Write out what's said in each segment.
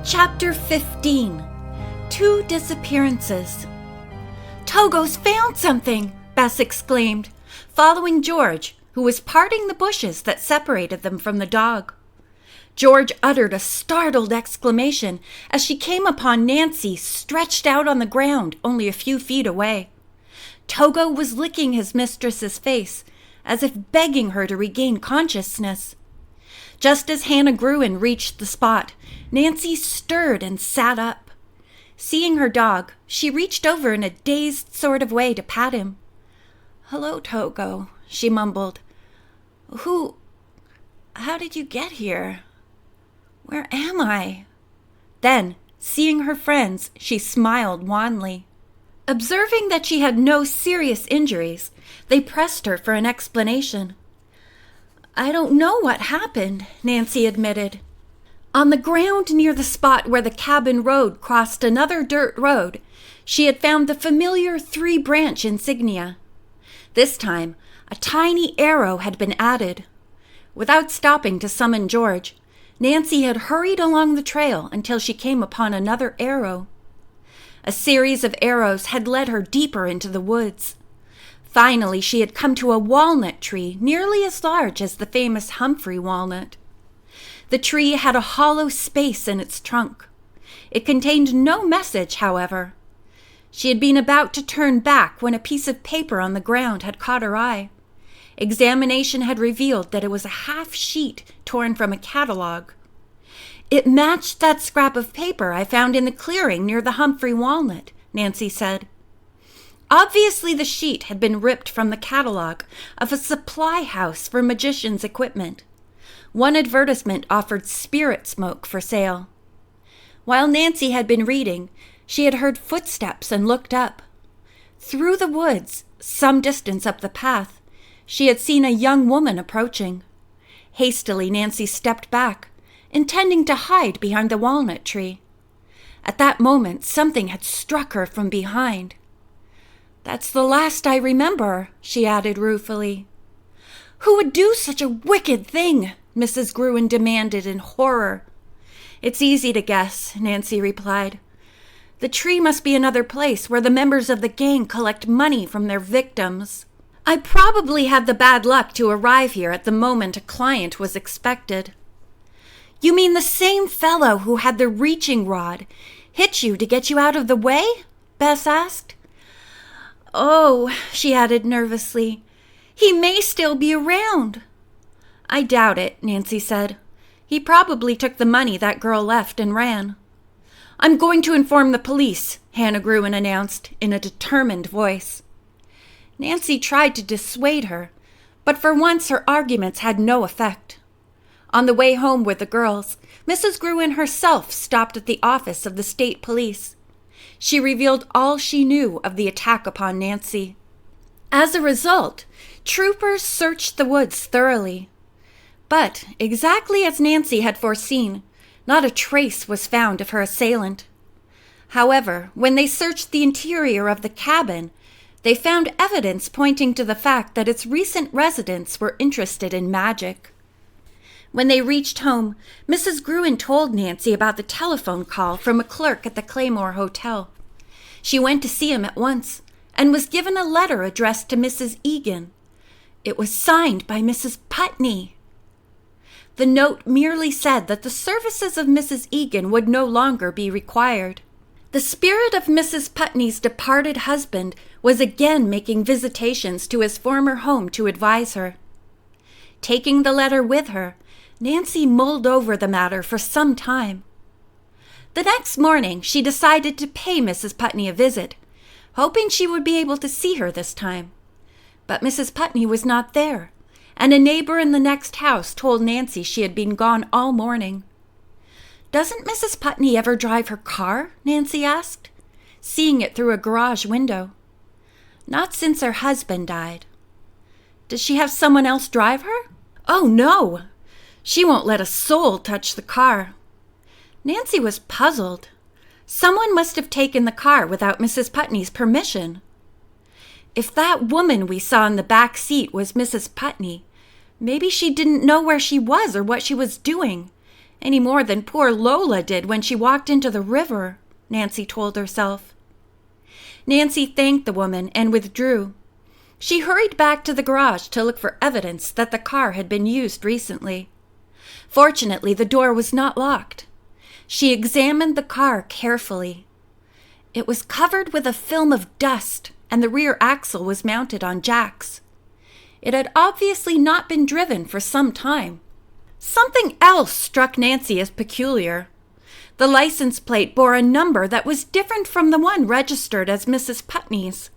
Chapter 15. 2 Disappearances. "Togo's found something!" Bess exclaimed, following George, who was parting the bushes that separated them from the dog. George uttered a startled exclamation as she came upon Nancy stretched out on the ground only a few feet away. Togo was licking his mistress's face, as if begging her to regain consciousness. Just as Hannah Gruen reached the spot, Nancy stirred and sat up. Seeing her dog, she reached over in a dazed sort of way to pat him. "Hello, Togo," she mumbled. How did you get here? Where am I?" Then, seeing her friends, she smiled wanly. Observing that she had no serious injuries, they pressed her for an explanation. "I don't know what happened," Nancy admitted. On the ground near the spot where the cabin road crossed another dirt road, she had found the familiar 3-branch insignia. This time, a tiny arrow had been added. Without stopping to summon George, Nancy had hurried along the trail until she came upon another arrow. A series of arrows had led her deeper into the woods. Finally, she had come to a walnut tree nearly as large as the famous Humphrey walnut. The tree had a hollow space in its trunk. It contained no message, however. She had been about to turn back when a piece of paper on the ground had caught her eye. Examination had revealed that it was a half-sheet torn from a catalog. "It matched that scrap of paper I found in the clearing near the Humphrey walnut," Nancy said. Obviously, the sheet had been ripped from the catalog of a supply house for magicians' equipment. One advertisement offered spirit smoke for sale. While Nancy had been reading, she had heard footsteps and looked up. Through the woods, some distance up the path, she had seen a young woman approaching. Hastily, Nancy stepped back, intending to hide behind the walnut tree. At that moment, something had struck her from behind. "That's the last I remember," she added ruefully. "Who would do such a wicked thing?" Mrs. Gruen demanded in horror. "It's easy to guess," Nancy replied. "The tree must be another place where the members of the gang collect money from their victims. I probably had the bad luck to arrive here at the moment a client was expected." "You mean the same fellow who had the reaching rod hit you to get you out of the way?" Bess asked. "Oh," she added nervously, "he may still be around." "I doubt it," Nancy said. "He probably took the money that girl left and ran." "I'm going to inform the police," Hannah Gruen announced in a determined voice. Nancy tried to dissuade her, but for once her arguments had no effect. On the way home with the girls, Mrs. Gruen herself stopped at the office of the state police. She revealed all she knew of the attack upon Nancy. As a result, troopers searched the woods thoroughly. But, exactly as Nancy had foreseen, not a trace was found of her assailant. However, when they searched the interior of the cabin, they found evidence pointing to the fact that its recent residents were interested in magic. When they reached home, Mrs. Gruen told Nancy about the telephone call from a clerk at the Claymore Hotel. She went to see him at once and was given a letter addressed to Mrs. Egan. It was signed by Mrs. Putney. The note merely said that the services of Mrs. Egan would no longer be required. The spirit of Mrs. Putney's departed husband was again making visitations to his former home to advise her. Taking the letter with her, Nancy mulled over the matter for some time. The next morning, she decided to pay Mrs. Putney a visit, hoping she would be able to see her this time. But Mrs. Putney was not there, and a neighbor in the next house told Nancy she had been gone all morning. "Doesn't Mrs. Putney ever drive her car?" Nancy asked, seeing it through a garage window. "Not since her husband died." "Does she have someone else drive her?" "Oh, no. She won't let a soul touch the car." Nancy was puzzled. Someone must have taken the car without Mrs. Putney's permission. If that woman we saw in the back seat was Mrs. Putney, maybe she didn't know where she was or what she was doing, any more than poor Lola did when she walked into the river, Nancy told herself. Nancy thanked the woman and withdrew. She hurried back to the garage to look for evidence that the car had been used recently. Fortunately, the door was not locked. She examined the car carefully. It was covered with a film of dust, and the rear axle was mounted on jacks. It had obviously not been driven for some time. Something else struck Nancy as peculiar. The license plate bore a number that was different from the one registered as Mrs. Putney's.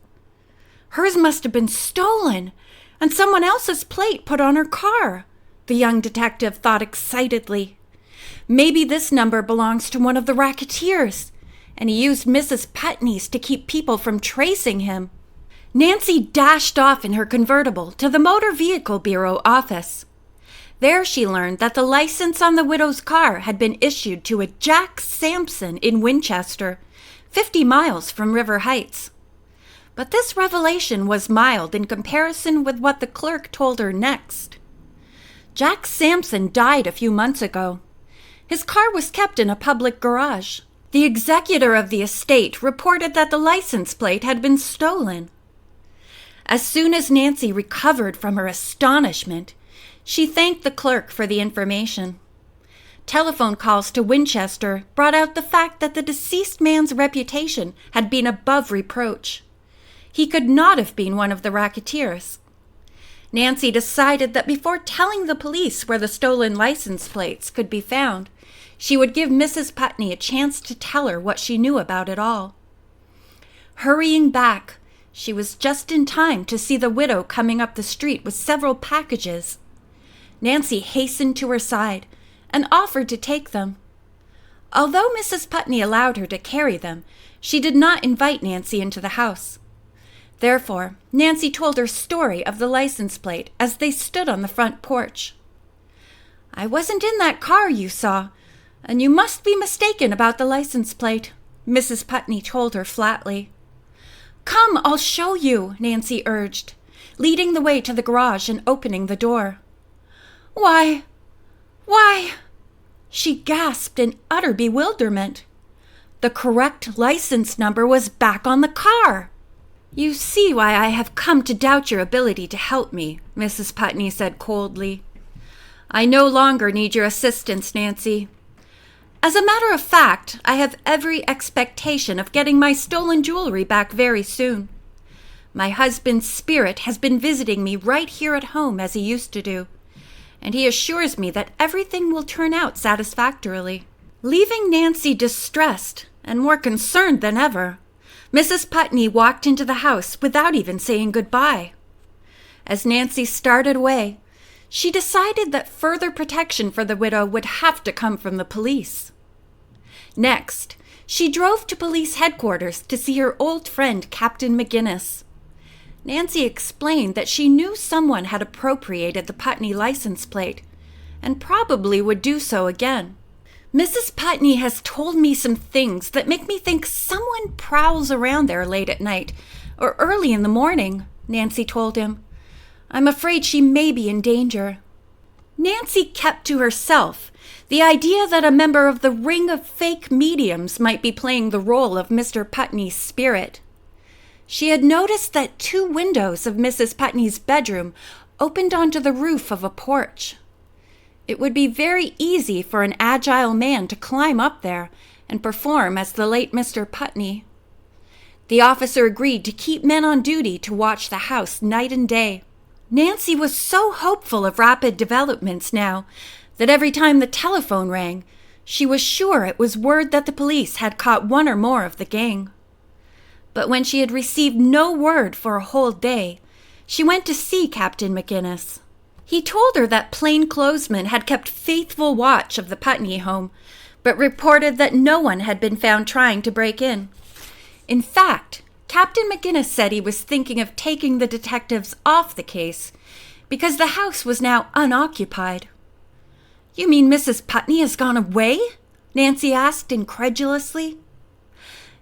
Hers must have been stolen, and someone else's plate put on her car, the young detective thought excitedly. Maybe this number belongs to one of the racketeers, and he used Mrs. Putney's to keep people from tracing him. Nancy dashed off in her convertible to the Motor Vehicle Bureau office. There she learned that the license on the widow's car had been issued to a Jack Sampson in Winchester, 50 miles from River Heights. But this revelation was mild in comparison with what the clerk told her next. Jack Sampson died a few months ago. His car was kept in a public garage. The executor of the estate reported that the license plate had been stolen. As soon as Nancy recovered from her astonishment, she thanked the clerk for the information. Telephone calls to Winchester brought out the fact that the deceased man's reputation had been above reproach. He could not have been one of the racketeers. Nancy decided that before telling the police where the stolen license plates could be found, she would give Mrs. Putney a chance to tell her what she knew about it all. Hurrying back, she was just in time to see the widow coming up the street with several packages. Nancy hastened to her side and offered to take them. Although Mrs. Putney allowed her to carry them, she did not invite Nancy into the house. Therefore, Nancy told her story of the license plate as they stood on the front porch. "I wasn't in that car you saw, and you must be mistaken about the license plate," Mrs. Putney told her flatly. "Come, I'll show you," Nancy urged, leading the way to the garage and opening the door. Why, she gasped in utter bewilderment. The correct license number was back on the car. "You see why I have come to doubt your ability to help me," Mrs. Putney said coldly. "I no longer need your assistance, Nancy. As a matter of fact, I have every expectation of getting my stolen jewelry back very soon. My husband's spirit has been visiting me right here at home as he used to do, and he assures me that everything will turn out satisfactorily." Leaving Nancy distressed and more concerned than ever, Mrs. Putney walked into the house without even saying goodbye. As Nancy started away, she decided that further protection for the widow would have to come from the police. Next, she drove to police headquarters to see her old friend Captain McGinnis. Nancy explained that she knew someone had appropriated the Putney license plate and probably would do so again. "Mrs. Putney has told me some things that make me think someone prowls around there late at night or early in the morning," Nancy told him. "I'm afraid she may be in danger." Nancy kept to herself the idea that a member of the ring of fake mediums might be playing the role of Mr. Putney's spirit. She had noticed that 2 windows of Mrs. Putney's bedroom opened onto the roof of a porch. It would be very easy for an agile man to climb up there and perform as the late Mr. Putney. The officer agreed to keep men on duty to watch the house night and day. Nancy was so hopeful of rapid developments now that every time the telephone rang, she was sure it was word that the police had caught one or more of the gang. But when she had received no word for a whole day, she went to see Captain McGinnis. He told her that plainclothesmen had kept faithful watch of the Putney home, but reported that no one had been found trying to break in. In fact, Captain McGinnis said he was thinking of taking the detectives off the case because the house was now unoccupied. "You mean Mrs. Putney has gone away?" Nancy asked incredulously.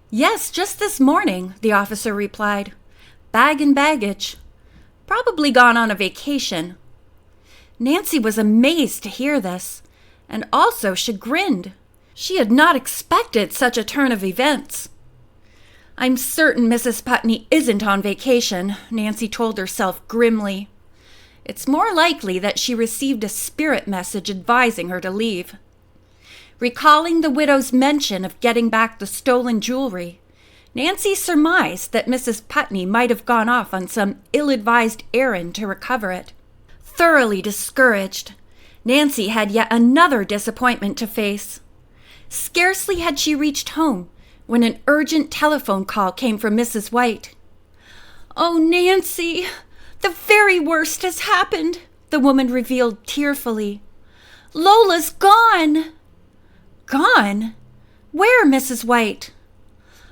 "Yes, just this morning," the officer replied. "Bag and baggage. Probably gone on a vacation." Nancy was amazed to hear this, and also chagrined. She had not expected such a turn of events. "I'm certain Mrs. Putney isn't on vacation," Nancy told herself grimly. "It's more likely that she received a spirit message advising her to leave." Recalling the widow's mention of getting back the stolen jewelry, Nancy surmised that Mrs. Putney might have gone off on some ill-advised errand to recover it. Thoroughly discouraged, Nancy had yet another disappointment to face. Scarcely had she reached home when an urgent telephone call came from Mrs. White. "Oh, Nancy, the very worst has happened," the woman revealed tearfully. "Lola's gone." "Gone? Where, Mrs. White?"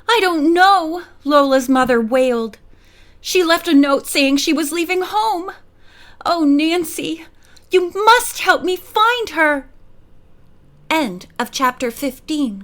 "I don't know," Lola's mother wailed. "She left a note saying she was leaving home. Oh, Nancy, you must help me find her." End of chapter 15.